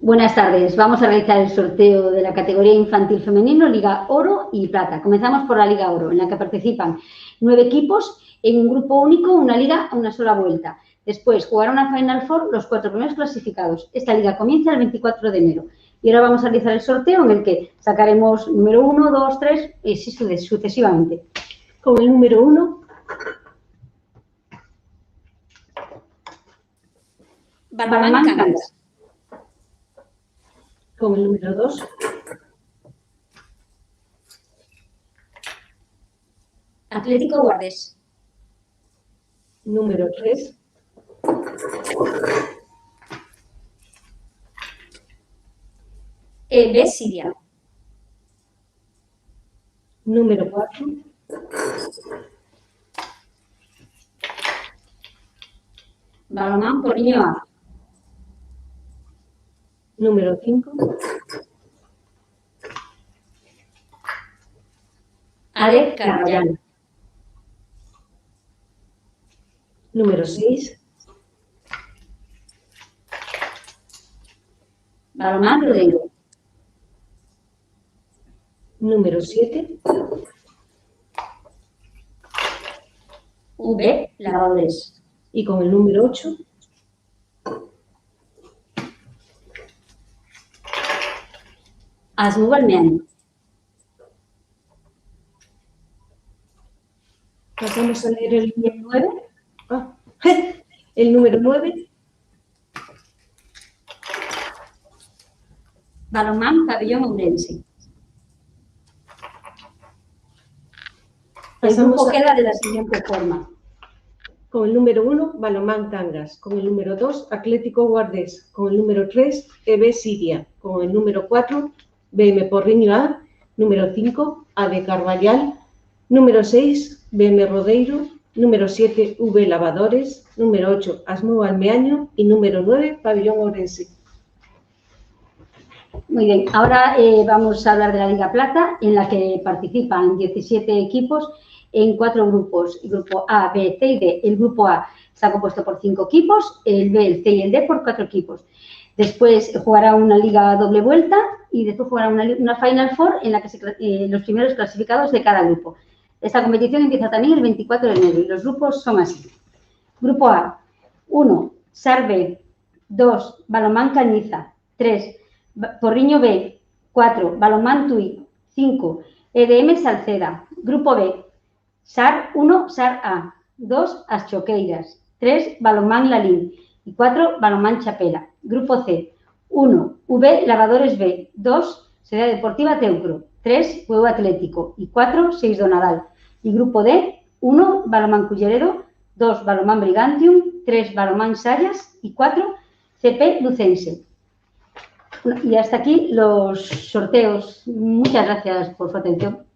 Buenas tardes. Vamos a realizar el sorteo de la categoría infantil femenino, Liga Oro y Plata. Comenzamos por la Liga Oro, en la que participan 9 equipos en un grupo único, una liga a una sola vuelta. Después jugará una Final Four los 4 primeros clasificados. Esta liga comienza el 24 de enero. Y ahora vamos a realizar el sorteo en el que sacaremos número 1, 2, 3 y así sucesivamente. Con el número 1... Balonmán Cangas. Con el número 2. Atlético Guardés. Número 3. EB Siria. Número 4. Balonmán Porriño A. Número 5. ADE Carballal. Número 6. Balonmán Rodeiro. Número 7. V Lavadores. Y con el número 8. ASMU Balmeaño. Pasamos a leer el 9. El número 9. Balonmán Pabellón Ourense. Pasamos El grupo a... queda de la siguiente forma. Con el número 1, Balonmán Cangas. Con el número 2, Atlético Guardés. Con el número 3, EB Siria. Con el número 4, BM Porriño A. Número 5, ADE Carballal. Número 6, BM Rodeiro. Número 7, V Lavadores. Número 8, ASMU Balmeaño. Y número 9, Pabellón Ourense. Muy bien, ahora vamos a hablar de la Liga Plata, en la que participan 17 equipos en 4 grupos, el grupo A, B, C y D. El grupo A está compuesto por 5 equipos, el B, el C y el D por 4 equipos. Después jugará una liga a doble vuelta y después jugará una Final Four en la que los primeros clasificados de cada grupo. Esta competición empieza también el 24 de enero y los grupos son así. Grupo A, 1, SAR B, 2, Balonmán Cañiza, 3, Porriño B, 4, Balonmán Tui, 5, EDM Salceda. Grupo B, SAR 1, SAR A, 2, As Choqueiras, 3, Balonmán Lalín y 4, Balonmán Chapela. Grupo C, 1, V Lavadores B, 2, Sociedad Deportiva Teucro, 3, Huevo Atlético y 4, 6 Donadal. Y grupo D, 1, Balonmán Culleredo, 2, Balonmán Brigantium, 3, Balonmán Sayas y 4, CP Lucense. Y hasta aquí los sorteos. Muchas gracias por su atención.